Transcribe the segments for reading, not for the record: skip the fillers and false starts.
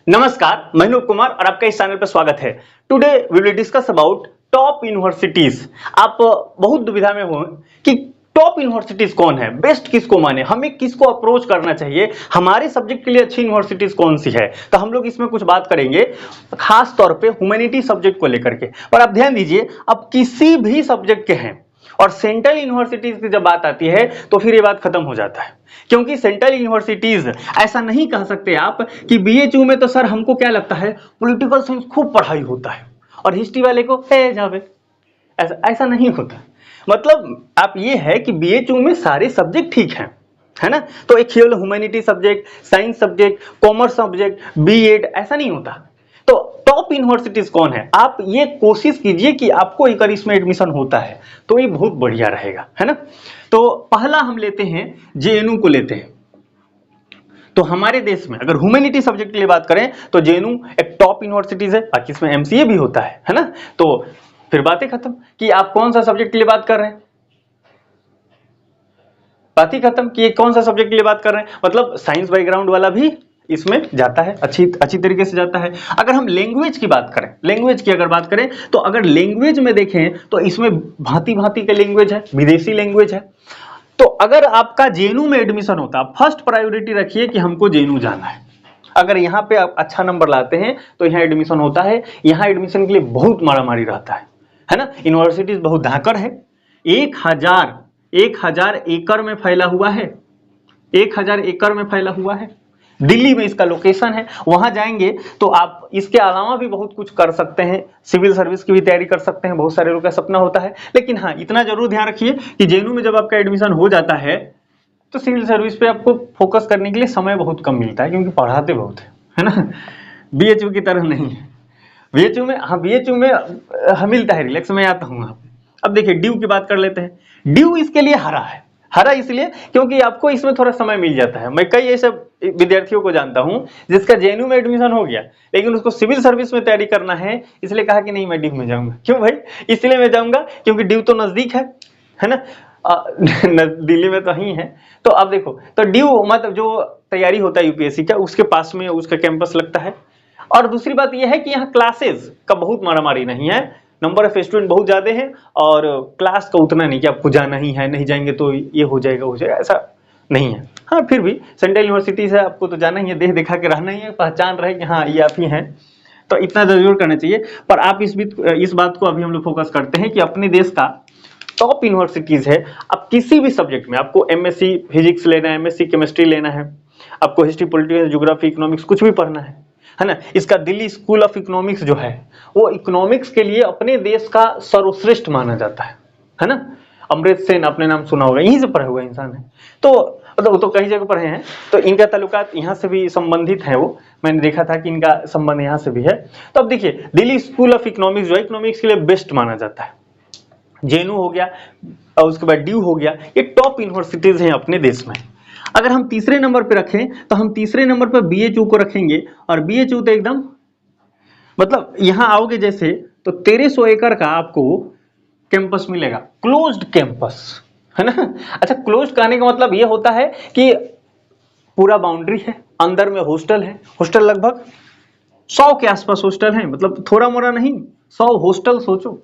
नमस्कार, मैं अनूप कुमार और आपका इस चैनल पर स्वागत है। Today we will discuss about top universities. आप बहुत दुविधा में हो कि टॉप यूनिवर्सिटीज कौन है, बेस्ट किसको माने, हमें किसको अप्रोच करना चाहिए, हमारे सब्जेक्ट के लिए अच्छी यूनिवर्सिटीज कौन सी है। तो हम लोग इसमें कुछ बात करेंगे खास तौर पे ह्यूमैनिटी सब्जेक्ट को लेकर के। और आप ध्यान दीजिए, अब किसी भी सब्जेक्ट के हैं और सेंट्रल यूनिवर्सिटीज की जब बात आती है तो फिर ये बात खत्म हो जाता है, क्योंकि सेंट्रल यूनिवर्सिटीज ऐसा नहीं कह सकते आप कि बीएचयू में तो सर हमको क्या लगता है पॉलिटिकल साइंस खूब पढ़ाई होता है और हिस्ट्री वाले को जावे। ऐसा ऐसा नहीं होता। मतलब आप ये है कि बीएचयू में सारे सब्जेक्ट ठीक हैं, है ना। तो एक केवल humanity subject, science subject, commerce subject, B Ed ऐसा नहीं होता। तो टॉप यूनिवर्सिटीज कौन है, आप ये कोशिश कीजिए कि आपको अगर इसमें एडमिशन होता है तो ये बहुत बढ़िया रहेगा, है ना। तो पहला हम लेते हैं जेएनयू को लेते हैं। तो हमारे देश में अगर ह्यूमैनिटी सब्जेक्ट के लिए बात करें तो जेएनयू एक टॉप यूनिवर्सिटीज है, बाकी इसमें एमसीए भी होता है ना। तो फिर बातें खत्म कि आप कौन सा सब्जेक्ट के लिए बात कर रहे हैं, बात ही खत्म कि कौन सा सब्जेक्ट के लिए बात कर रहे हैं। मतलब साइंस बैकग्राउंड वाला भी इसमें जाता है, अच्छी तरीके से जाता है। अगर हम लैंग्वेज की बात करें, लैंग्वेज की अगर बात करें तो अगर लैंग्वेज में देखें तो इसमें भांति भांति के लैंग्वेज है, विदेशी लैंग्वेज है। तो अगर आपका जेएनयू में एडमिशन होता, फर्स्ट प्रायोरिटी रखिए कि हमको जेएनयू जाना है। अगर यहाँ पे आप अच्छा नंबर लाते हैं तो यहाँ एडमिशन होता है। यहाँ एडमिशन के लिए बहुत मारामारी रहता है ना। यूनिवर्सिटीज बहुत धाकड़ है। 1000 एकड़ में फैला हुआ है, 1000 एकड़ में फैला हुआ है। दिल्ली में इसका लोकेशन है। वहां जाएंगे तो आप इसके अलावा भी बहुत कुछ कर सकते हैं, सिविल सर्विस की भी तैयारी कर सकते हैं, बहुत सारे लोगों का सपना होता है। लेकिन हाँ, इतना जरूर ध्यान रखिए कि जेएनयू में जब आपका एडमिशन हो जाता है तो सिविल सर्विस पे आपको फोकस करने के लिए समय बहुत कम मिलता है, क्योंकि पढ़ाते बहुत है ना। बीएचयू की तरह नहीं है। बीएचयू में मिलता है रिलैक्स। में आता हूँ। अब देखिए ड्यू की बात कर लेते हैं। ड्यू इसके लिए हरा इसलिए क्योंकि आपको इसमें थोड़ा समय मिल जाता है। मैं कई ऐसे विद्यार्थियों को जानता हूं जिसका जेएनयू में एडमिशन हो गया लेकिन उसको सिविल सर्विस में तैयारी करना है, इसलिए कहा कि नहीं मैं ड्यू में जाऊंगा। क्यों भाई? इसलिए मैं जाऊंगा क्योंकि ड्यू तो नजदीक है ना। दिल्ली में तो ही है। तो अब देखो, तो ड्यू मतलब जो तैयारी होता है यूपीएससी का, उसके पास में उसका कैंपस लगता है। और दूसरी बात यह है कि यहाँ क्लासेस का बहुत मारामारी नहीं है, नंबर ऑफ स्टूडेंट बहुत ज्यादा है और क्लास का उतना नहीं कि आपको जाना ही है, नहीं जाएंगे तो ये हो जाएगा, ऐसा नहीं है। हाँ, फिर भी सेंट्रल यूनिवर्सिटी से आपको तो जाना ही है, देख दिखा के रहना ही है, पहचान रहे कि हाँ ये आप ही हैं, तो इतना जरूर करना चाहिए। पर आप इस बात को अभी हम लोग फोकस करते हैं कि अपने देश का टॉप यूनिवर्सिटीज है। अब किसी भी सब्जेक्ट में आपको एमएससी फिजिक्स लेना है, एमएससी केमिस्ट्री लेना है, आपको हिस्ट्री, पॉलिटिकल, ज्योग्राफी, इकोनॉमिक्स कुछ भी पढ़ना है ना। इसका दिल्ली स्कूल ऑफ इकोनॉमिक्स जो है वो इकोनॉमिक्स के लिए अपने देश का सर्वश्रेष्ठ माना जाता है ना। अमृत सेन आपने नाम सुना होगा, यहीं से पढ़ा हुआ इंसान है। तो मतलब तो कई जगह पढ़े हैं, तो इनका ताल्लुकात यहाँ से भी संबंधित है। वो मैंने देखा था कि इनका संबंध यहाँ से भी है। तो अब देखिए दिल्ली स्कूल ऑफ इकोनॉमिक्स जो है इकोनॉमिक्स के लिए बेस्ट माना जाता है। जेएनयू हो गया और उसके बाद ड्यू हो गया, ये टॉप यूनिवर्सिटीज हैं अपने देश में। अगर हम तीसरे नंबर पे रखें तो हम तीसरे नंबर पे बीएचयू को रखेंगे। और बीएचयू तो एकदम मतलब यहां आओगे जैसे तो 1300 एकड़ का आपको कैंपस मिलेगा, क्लोज्ड कैंपस, है ना। अच्छा, क्लोज्ड कहने का मतलब यह होता है कि पूरा बाउंड्री है, अंदर में हॉस्टल है। हॉस्टल लगभग 100 के आसपास हॉस्टल है, मतलब थोड़ा मोड़ा नहीं, 100 हॉस्टल सोचो,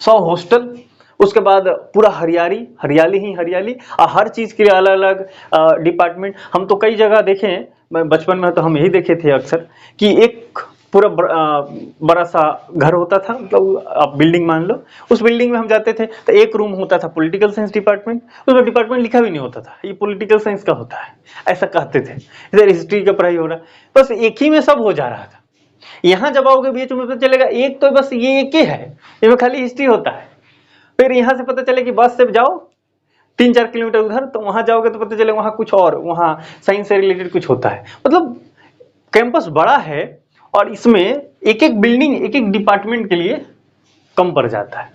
100 हॉस्टल। उसके बाद पूरा हरियाली ही हरियाली, और हर चीज के लिए अलग अलग डिपार्टमेंट। हम तो कई जगह देखे हैं, मैं बचपन में तो हम यही देखे थे अक्सर कि एक पूरा बड़ा सा घर होता था, मतलब आप बिल्डिंग मान लो, उस बिल्डिंग में हम जाते थे तो एक रूम होता था पॉलिटिकल साइंस डिपार्टमेंट, उसमें डिपार्टमेंट लिखा भी नहीं होता था ये पॉलिटिकल साइंस का होता है, ऐसा कहते थे। इधर हिस्ट्री का पढ़ाई हो रहा, बस एक ही में सब हो जा रहा था। यहाँ जब आओगे बीएचयू में पता चलेगा एक तो बस ये एक ही है, इसमें खाली हिस्ट्री होता है। फिर यहाँ से पता चले कि बस से जाओ 3-4 किलोमीटर उधर, तो वहां जाओगे तो पता चले वहां कुछ और, वहां साइंस से रिलेटेड कुछ होता है। मतलब कैंपस बड़ा है और इसमें एक एक बिल्डिंग एक एक डिपार्टमेंट के लिए कम पड़ जाता है।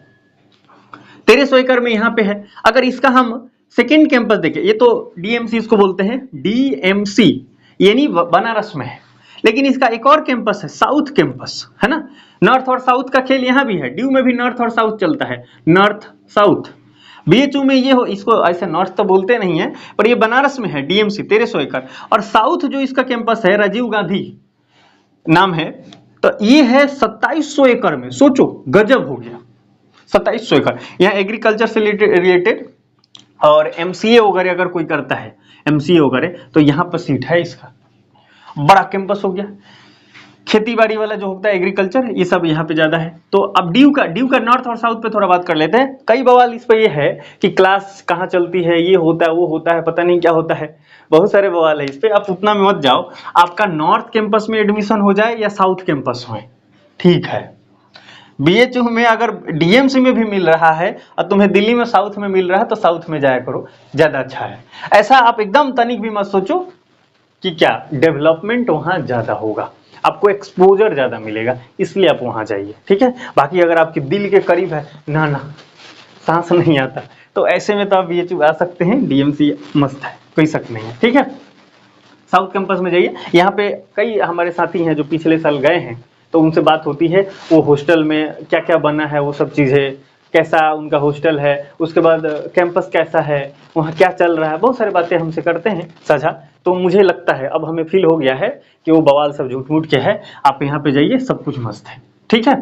1300 एकड़ में यहाँ पे है। अगर इसका हम सेकेंड कैंपस देखें, ये तो डीएमसी इसको बोलते हैं, डीएमसी यानी बनारस में है। लेकिन इसका एक और कैंपस है, साउथ कैंपस, है ना। नॉर्थ और साउथ का खेल यहाँ भी है, ड्यू में भी नॉर्थ और साउथ चलता है, नॉर्थ साउथ। बीएचयू में ये हो, इसको ऐसे नॉर्थ तो बोलते नहीं है, पर ये बनारस में है, डीएमसी 1300 एकड़। और साउथ जो इसका कैंपस है, राजीव गांधी नाम है। तो ये है 2700 एकड़ में, सोचो गजब हो गया 2700 एकड़। यहाँ एग्रीकल्चर से रिलेटेड और एमसीए वगैरह अगर कोई करता है, एमसीए वगैरह, तो यहाँ पर सीट है इसका, बड़ा कैंपस हो गया। खेती बाड़ी वाला जो होता है एग्रीकल्चर, ये सब यहाँ पे ज्यादा है। तो अब ड्यू का नॉर्थ और साउथ पे थोड़ा बात कर लेते हैं। कई बवाल इस पे ये है कि क्लास कहाँ चलती है, ये होता है वो होता है, पता नहीं क्या होता है, बहुत सारे बवाल है इस पे। आप उतना में मत जाओ, आपका नॉर्थ कैंपस में एडमिशन हो जाए या साउथ कैंपस में, ठीक है। बीएचयू में अगर डीएमसी में भी मिल रहा है और तुम्हें दिल्ली में साउथ में मिल रहा है तो साउथ में जाया करो, ज्यादा अच्छा है। ऐसा आप एकदम तनिक भी मत सोचो कि क्या डेवलपमेंट वहां ज्यादा होगा, आपको एक्सपोजर ज्यादा मिलेगा, इसलिए आप वहां जाइए, ठीक है। बाकी अगर आपके दिल के करीब है, ना सांस नहीं आता, तो ऐसे में तो आप बीएचयू आ सकते हैं, डीएमसी मस्त है, कोई शक नहीं है, ठीक है। साउथ कैंपस में जाइए। यहाँ पे कई हमारे साथी हैं जो पिछले साल गए हैं, तो उनसे बात होती है, वो हॉस्टल में क्या क्या बना है, वो सब चीज़ें, कैसा उनका हॉस्टल है, उसके बाद कैंपस कैसा है, वहाँ क्या चल रहा है, बहुत सारी बातें हमसे करते हैं साझा। तो मुझे लगता है, अब हमें फील हो गया है कि वो बवाल सब झूठ मूठ के है। आप यहाँ पे जाइए, सब कुछ मस्त है, ठीक है।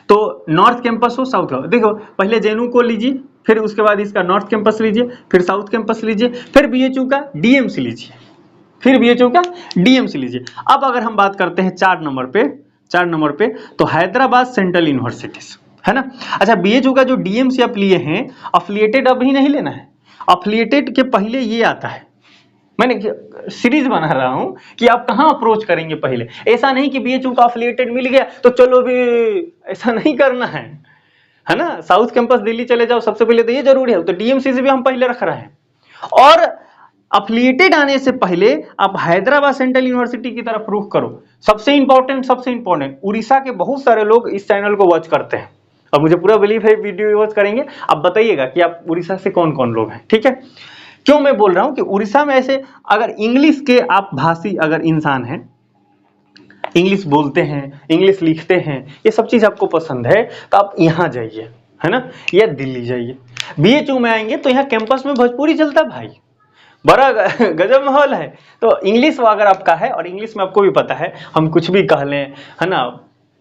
तो नॉर्थ कैंपस हो साउथ का, देखो पहले जेएनयू को लीजिए, फिर उसके बाद इसका नॉर्थ कैंपस लीजिए, फिर साउथ कैंपस लीजिए, फिर बीएचयू का डीएमसी लीजिए, फिर बीएचयू का डीएमसी लीजिए। अब अगर हम बात करते हैं 4 नंबर पे, तो हैदराबाद सेंट्रल यूनिवर्सिटीज है ना। अच्छा, बीएचयू का जो डीएमसी आप लिए हैं, अफिलिएटेड अभी नहीं लेना है, अफिलिएटेड के पहले ये आता है। मैंने सीरीज बना रहा हूं कि आप कहां अप्रोच करेंगे पहले। ऐसा नहीं कि बीएचयू का अफिलिएटेड मिल गया तो चलो भी, ऐसा नहीं करना है ना। साउथ कैंपस दिल्ली चले जाओ, सबसे पहले तो ये जरूरी है, तो डीएमसी से भी हम पहले रख रहे हैं। और अफिलिएटेड आने से पहले आप हैदराबाद सेंट्रल यूनिवर्सिटी की तरफ रुख करो। सबसे इंपॉर्टेंट, उड़ीसा के बहुत सारे लोग इस चैनल को वॉच करते हैं और मुझे पूरा बिलीव है वीडियो वॉच करेंगे। आप बताइएगा कि आप उड़ीसा से कौन कौन लोग हैं, ठीक है। क्यों मैं बोल रहा हूं कि उड़ीसा में ऐसे अगर इंग्लिश के आप भाषी अगर इंसान हैं, इंग्लिश बोलते हैं, इंग्लिश लिखते हैं, ये सब चीज आपको पसंद है, तो आप यहाँ जाइए, है ना, या दिल्ली जाइए। बीएचयू में आएंगे तो यहाँ कैंपस में भोजपुरी चलता भाई, बड़ा गजब माहौल है। तो इंग्लिश अगर आपका है, और इंग्लिश में आपको भी पता है हम कुछ भी कह लें, है ना,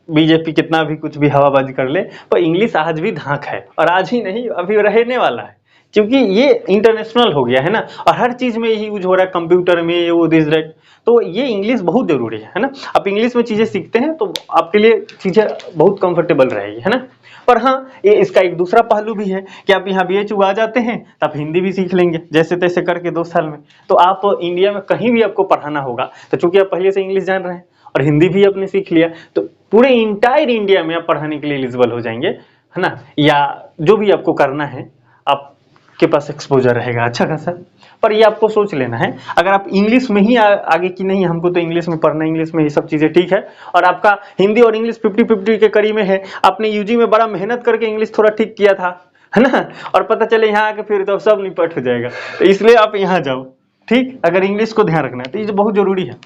बीजेपी कितना भी कुछ भी हवाबाजी कर ले, पर इंग्लिश आज भी धाक है, और आज ही नहीं अभी रहने वाला है, क्योंकि ये इंटरनेशनल हो गया है ना, और हर चीज में यही यूज हो रहा है, कंप्यूटर में ये वो दिस दैट। तो ये इंग्लिश बहुत जरूरी है ना। आप इंग्लिश में चीजें सीखते हैं तो आपके लिए चीजें बहुत कंफर्टेबल रहेगी, है ना। पर हाँ, ये इसका एक दूसरा पहलू भी है कि आप यहाँ बीएचयू आ जाते हैं तो आप हिंदी भी सीख लेंगे जैसे तैसे करके 2 साल में। तो आप इंडिया में कहीं भी आपको पढ़ाना होगा, तो चूंकि आप पहले से इंग्लिश जान रहे हैं और हिंदी भी आपने सीख लिया, तो पूरे इंटायर इंडिया में आप पढ़ाने के लिए एलिजिबल हो जाएंगे, है ना। या जो भी आपको करना है, आपके पास एक्सपोजर रहेगा अच्छा खासा। पर ये आपको सोच लेना है, अगर आप इंग्लिश में ही आगे की नहीं, हमको तो इंग्लिश में पढ़ना, इंग्लिश में ये सब चीजें, ठीक है। और आपका हिंदी और इंग्लिश 50-50 के करीब में है, आपने यूजी में बड़ा मेहनत करके इंग्लिश थोड़ा ठीक किया था, है ना, और पता चले यहाँ आके फिर तो सब निपट हो जाएगा, तो इसलिए आप यहाँ जाओ, ठीक। अगर इंग्लिश को ध्यान रखना है तो ये बहुत जरूरी है।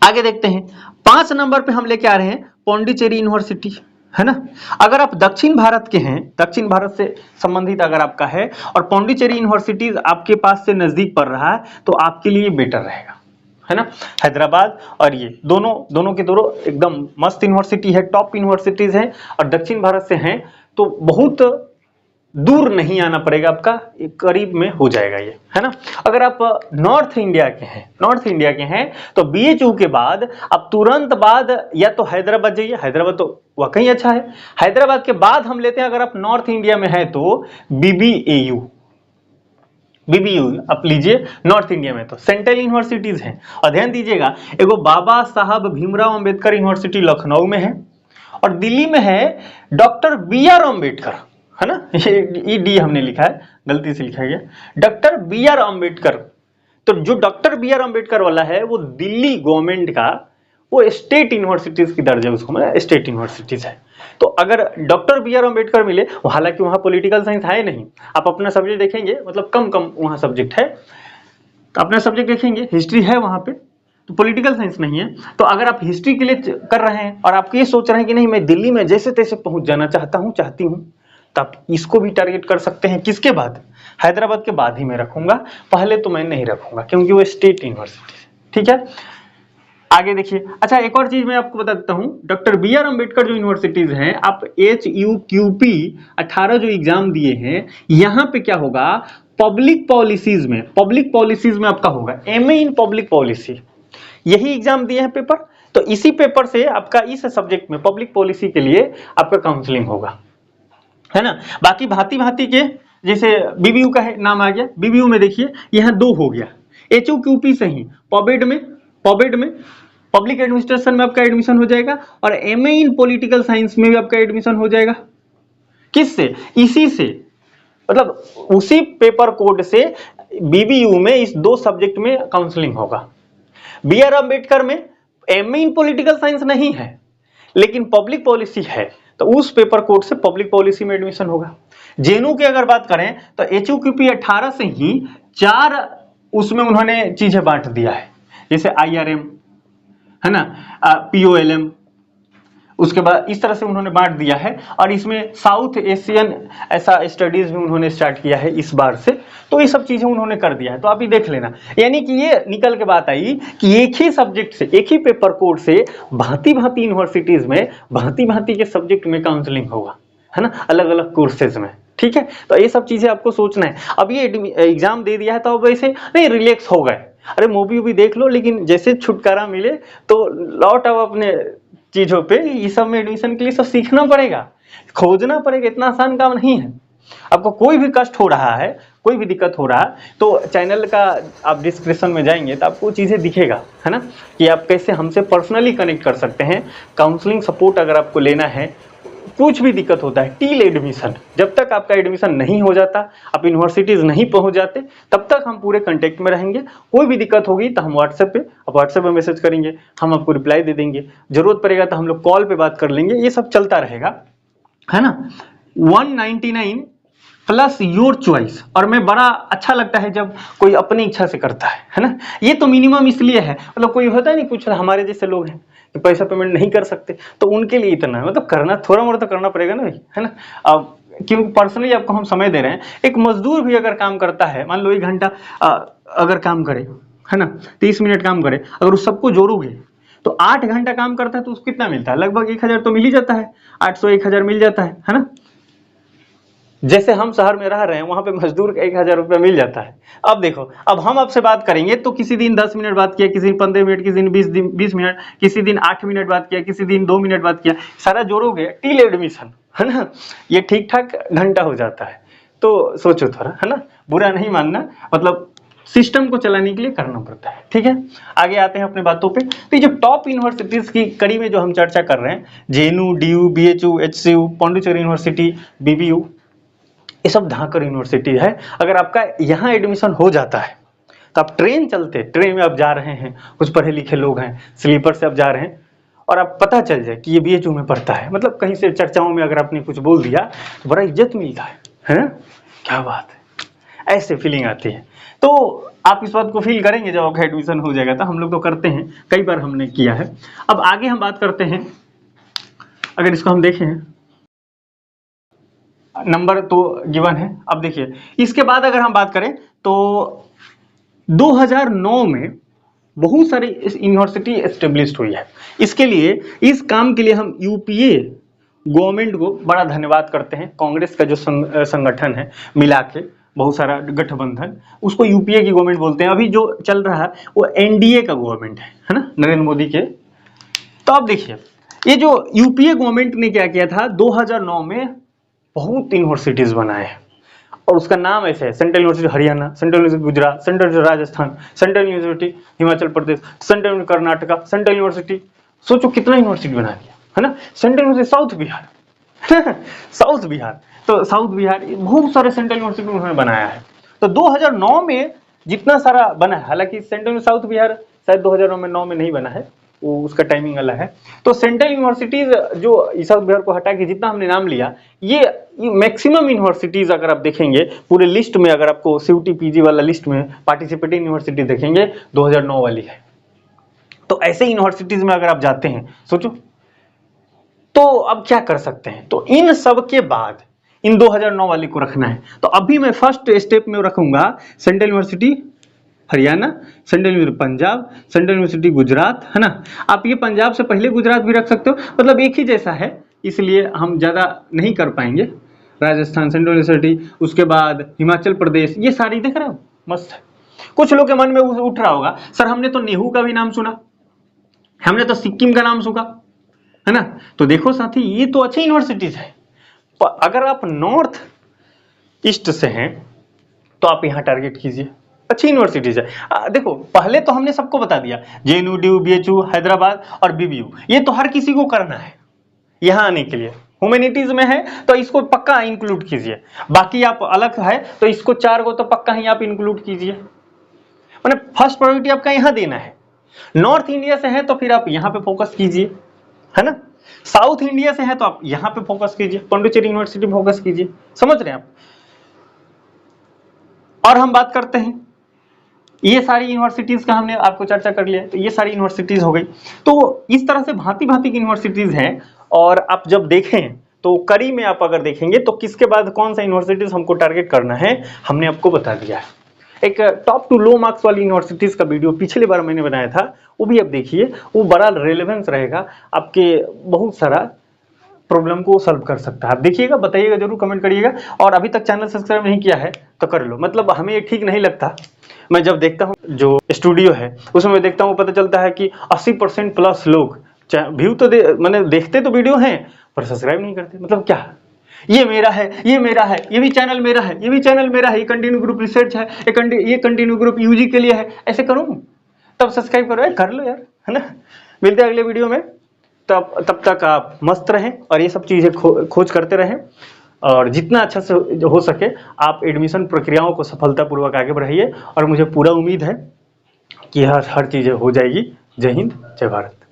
आगे देखते हैं, 5 नंबर पे हम लेके आ रहे हैं पौंडीचेरी यूनिवर्सिटी, है ना। अगर आप दक्षिण भारत के हैं, दक्षिण भारत से संबंधित अगर आपका है और पौंडीचेरी यूनिवर्सिटी आपके पास से नजदीक पड़ रहा है, तो आपके लिए बेटर रहेगा, है ना। हैदराबाद और ये दोनों के दोनों एकदम मस्त यूनिवर्सिटी है, टॉप यूनिवर्सिटीज हैं, और दक्षिण भारत से हैं तो बहुत दूर नहीं आना पड़ेगा, आपका करीब में हो जाएगा ये, है ना। अगर आप नॉर्थ इंडिया के हैं तो बीएचयू के बाद अब तुरंत बाद या तो हैदराबाद जाइए, हैदराबाद तो वाकई अच्छा है। हैदराबाद के बाद हम लेते हैं, अगर आप नॉर्थ इंडिया में है तो बीबीएयू आप लीजिए। नॉर्थ इंडिया में तो सेंट्रल यूनिवर्सिटीज हैं, और ध्यान दीजिएगा, एगो बाबा साहब भीमराव अंबेडकर यूनिवर्सिटी लखनऊ में है, और दिल्ली में है डॉक्टर BR अम्बेडकर, है ना। ये डी हमने लिखा है, गलती से लिखा गया, डॉक्टर BR अम्बेडकर। तो जो डॉक्टर BR अम्बेडकर वाला है वो दिल्ली गवर्नमेंट का, वो स्टेट यूनिवर्सिटीज की दर्जा उसको मतलब स्टेट यूनिवर्सिटीज है। तो अगर डॉक्टर BR अम्बेडकर मिले, हालांकि वहां पॉलिटिकल साइंस है नहीं, आप अपना सब्जेक्ट देखेंगे, मतलब कम वहां सब्जेक्ट है, तो अपना सब्जेक्ट देखेंगे, हिस्ट्री है वहां पे, तो पॉलिटिकल साइंस नहीं है। तो अगर आप हिस्ट्री के लिए कर रहे हैं और आप ये सोच रहे हैं कि नहीं मैं दिल्ली में जैसे तैसे पहुंच जाना चाहती हूं, तो आप इसको भी टारगेट कर सकते हैं। किसके बाद? हैदराबाद के बाद ही मैं रखूंगा, पहले तो मैं नहीं रखूंगा, क्योंकि वो स्टेट यूनिवर्सिटी है, ठीक है। आगे देखिए, अच्छा एक और चीज मैं आपको बता देता हूं, डॉक्टर बी आर अम्बेडकर जो यूनिवर्सिटीज हैं, आप HUQP 18 जो एग्जाम दिए हैं, यहां पे क्या होगा, पब्लिक पॉलिसीज में आपका होगा MA इन पब्लिक पॉलिसी, यही एग्जाम दिए हैं पेपर, तो इसी पेपर से आपका इस सब्जेक्ट में पब्लिक पॉलिसी के लिए आपका काउंसलिंग होगा, है ना। बाकी भांति भांति के, जैसे BBU का है, नाम आ गया, BBU में देखिए यहाँ 2 हो गया, HUQP से ही पॉबेड में पब्लिक एडमिनिस्ट्रेशन में आपका एडमिशन हो जाएगा, और MA इन पॉलिटिकल साइंस में भी आपका एडमिशन हो जाएगा। किससे? इसी से, मतलब उसी पेपर कोड से BBU में इस 2 सब्जेक्ट में काउंसलिंग होगा। BR अम्बेडकर में MA इन पॉलिटिकल साइंस नहीं है, लेकिन पब्लिक पॉलिसी है, तो उस पेपर कोड से पब्लिक पॉलिसी में एडमिशन होगा। JNU की अगर बात करें तो HUQP 18 से ही 4 उसमें उन्होंने चीजें बांट दिया है, जैसे IRM, है ना, POLM, उसके बाद इस तरह से उन्होंने बांट दिया है, और इसमें साउथ एशियन ऐसा स्टडीज भी उन्होंने स्टार्ट किया है इस बार से, तो ये सब चीजें उन्होंने कर दिया है, तो आप ये देख लेना। यानी कि ये निकल के बात आई कि एक ही सब्जेक्ट से, एक ही पेपर कोड से भांति भांति यूनिवर्सिटीज में भांति भांति के सब्जेक्ट में काउंसलिंग होगा, है ना, अलग अलग कोर्सेज में, ठीक है। तो ये सब चीजें आपको सोचना है। अब ये एग्जाम दे दिया है तो अब वैसे नहीं रिलैक्स हो गए, अरे मूवी भी देख लो, लेकिन जैसे छुटकारा मिले तो लौट आओ अपने चीजों पे। ये सब में एडमिशन के लिए सब सीखना पड़ेगा, खोजना पड़ेगा, इतना आसान काम नहीं है। आपको कोई भी कष्ट हो रहा है, कोई भी दिक्कत हो रहा है, तो चैनल का आप डिस्क्रिप्शन में जाएंगे तो आपको चीजें दिखेगा, है ना, कि आप कैसे हमसे पर्सनली कनेक्ट कर सकते हैं। काउंसलिंग सपोर्ट अगर आपको लेना है, कुछ भी दिक्कत होता है, टिल एडमिशन, जब तक आपका एडमिशन नहीं हो जाता, आप यूनिवर्सिटीज नहीं पहुंच जाते, तब तक हम पूरे कांटेक्ट में रहेंगे। कोई भी दिक्कत होगी तो हम व्हाट्सएप पे मैसेज करेंगे, हम आपको रिप्लाई दे देंगे, जरूरत पड़ेगा तो हम लोग कॉल पे बात कर लेंगे, ये सब चलता रहेगा, है ना। 199 प्लस योर चॉइस, और मैं बड़ा अच्छा लगता है जब कोई अपनी इच्छा से करता है ना। ये तो मिनिमम इसलिए है, मतलब कोई होता है नहीं, कुछ हमारे जैसे लोग हैं कि पैसा पेमेंट नहीं कर सकते, तो उनके लिए इतना है, मतलब करना थोड़ा मोड़ा तो करना पड़ेगा ना भाई, है ना। अब क्योंकि पर्सनली आपको हम समय दे रहे हैं, एक मजदूर भी अगर काम करता है, मान लो 1 घंटा अगर काम करे, है ना, 30 मिनट काम करे, अगर उस सबको जोड़ोगे तो 8 घंटा काम करता है तो उसको कितना मिलता है, लगभग 1000 तो मिल ही जाता है, 800 1000 मिल जाता है ना। जैसे हम शहर में रह रहे हैं, वहां पे मजदूर का 1000 रुपया मिल जाता है। अब देखो, अब हम आपसे बात करेंगे तो किसी दिन 10 मिनट बात किया, किसी दिन 15 मिनट, किसी दिन 20 मिनट, किसी दिन 8 मिनट बात किया, किसी दिन 2 मिनट बात किया, सारा जोड़ोगे टिल एडमिशन, है ना, ये ठीक ठाक घंटा हो जाता है। तो सोचो थोड़ा, है ना, बुरा नहीं मानना, मतलब सिस्टम को चलाने के लिए करना पड़ता है, ठीक है। आगे आते हैं अपने बातों पे। तो ये जो टॉप यूनिवर्सिटीज की कड़ी में जो हम चर्चा कर रहे हैं, JNU, DU, BHU, HCU, Pondicherry university, BBU, ये सब धाकर यूनिवर्सिटी है। अगर आपका यहाँ एडमिशन हो जाता है तो आप ट्रेन में आप जा रहे हैं, कुछ पढ़े लिखे लोग हैं, स्लीपर से आप जा रहे हैं, और आप पता चल जाए कि ये BHU में पढ़ता है, मतलब कहीं से चर्चाओं में अगर आपने कुछ बोल दिया तो बड़ा इज्जत मिलता है ना, क्या बात है, ऐसे फीलिंग आती है। तो आप इस बात को फील करेंगे जब आपका एडमिशन हो जाएगा, तो हम लोग तो करते हैं, कई बार हमने किया है। अब आगे हम बात करते हैं, अगर इसको हम देखें, नंबर तो गिवन है। अब देखिए, इसके बाद अगर हम बात करें तो 2009 में बहुत सारी यूनिवर्सिटी एस्टेब्लिश हुई है। इसके लिए, इस काम के लिए हम UPA गवर्नमेंट को बड़ा धन्यवाद करते हैं। कांग्रेस का जो संगठन है मिला के बहुत सारा गठबंधन, उसको UPA की गवर्नमेंट बोलते हैं। अभी जो चल रहा है वो NDA का गवर्नमेंट है ना, नरेंद्र मोदी के। तो अब देखिए, ये जो UPA गवर्नमेंट ने क्या किया था, 2009 में बहुत यूनिवर्सिटीज बनाए, और उसका नाम ऐसे है, central university Haryana, central university Gujarat, central university Rajasthan, central university Himachal Pradesh, central university Karnataka, central university, सोचो कितना यूनिवर्सिटी बना दिया, है ना। Central university south Bihar south Bihar, तो साउथ बिहार, बहुत सारे सेंट्रल यूनिवर्सिटी उन्होंने बनाया है। तो 2009 में जितना सारा बना है, हालांकि सेंट्रल साउथ बिहार शायद 2009 में नहीं बना है, वो उसका टाइमिंग अलग है। तो सेंट्रल यूनिवर्सिटीज जो साउथ बिहार को हटा के जितना हमने नाम लिया, ये मैक्सिमम यूनिवर्सिटीज अगर आप देखेंगे पूरे लिस्ट में, अगर आपको CUT PG वाला लिस्ट में पार्टिसिपेटिंग यूनिवर्सिटी देखेंगे 2009 वाली है। तो ऐसे यूनिवर्सिटीज में अगर आप जाते हैं, सोचो, तो अब क्या कर सकते हैं, तो इन सब के बाद इन 2009 वाली को रखना है। तो अभी मैं फर्स्ट स्टेप में रखूंगा central university Haryana, central university Punjab, central university Gujarat, है ना। आप ये पंजाब से पहले गुजरात भी रख सकते हो, मतलब एक ही जैसा है, इसलिए हम ज़्यादा नहीं कर पाएंगे। राजस्थान सेंट्रल यूनिवर्सिटी, उसके बाद हिमाचल प्रदेश, ये सारी देख रहे हो, मस्त है। कुछ लोग के मन में उठ रहा होगा, सर हमने तो नेहरू का भी नाम सुना, हमने तो सिक्किम का नाम सुना, है ना। तो देखो साथी, ये तो अच्छी यूनिवर्सिटीज है। अगर आप नॉर्थ ईस्ट से हैं तो आप यहाँ टारगेट कीजिए, अच्छी यूनिवर्सिटीज है। देखो पहले तो हमने सबको बता दिया, JNU, DU, BHU, हैदराबाद और BBU, ये तो हर किसी को करना है यहाँ आने के लिए। ह्यूमैनिटीज में है तो इसको पक्का इंक्लूड कीजिए, बाकी आप अलग है तो इसको 4 को तो पक्का ही आप इंक्लूड कीजिए, मैंने फर्स्ट प्रायोरिटी आपका यहाँ देना है। नॉर्थ इंडिया से है तो फिर आप यहाँ पे फोकस कीजिए, है ना। साउथ इंडिया से है तो आप यहाँ पे फोकस कीजिए, पांडिचेरी यूनिवर्सिटी फोकस कीजिए, समझ रहे हैं आप। और हम बात करते हैं, ये सारी यूनिवर्सिटीज का हमने आपको चर्चा कर लिया, तो ये सारी यूनिवर्सिटीज हो गई। तो इस तरह से भांति भांति की यूनिवर्सिटीज हैं, और आप जब देखें तो करी में आप अगर देखेंगे तो किसके बाद कौन सा यूनिवर्सिटीज हमको टारगेट करना है हमने आपको बता दिया है। एक टॉप टू लो मार्क्स वाली यूनिवर्सिटीज का वीडियो पिछली बार मैंने बनाया था, वो भी आप देखिए, वो बड़ा रेलेवेंस रहेगा, आपके बहुत सारा प्रॉब्लम को सॉल्व कर सकता है। आप देखिएगा, बताइएगा, जरूर कमेंट करिएगा। और अभी तक चैनल सब्सक्राइब नहीं किया है तो कर लो, मतलब हमें ये ठीक नहीं लगता। मैं जब देखता हूँ जो स्टूडियो है उसमें मैं देखता हूँ, पता चलता है कि 80% प्लस लोग व्यू तो मैंने देखते तो वीडियो हैं पर सब्सक्राइब नहीं करते। मतलब क्या, ये मेरा है, ये मेरा है, ये भी चैनल मेरा है, ये भी चैनल मेरा है, ये कंटिन्यू ग्रुप रिसर्च है, ये कंटिन्यू ग्रुप यूजी के लिए है, ऐसे करूँ तब सब्सक्राइब करो, कर लो यार, है ना। मिलते हैं अगले वीडियो में, तब तक आप मस्त रहें और ये सब चीज़ें खोज करते रहें, और जितना अच्छा से हो सके आप एडमिशन प्रक्रियाओं को सफलतापूर्वक आगे बढ़ाइए। और मुझे पूरा उम्मीद है कि हर चीज़ें हो जाएगी। जय हिंद, जय भारत।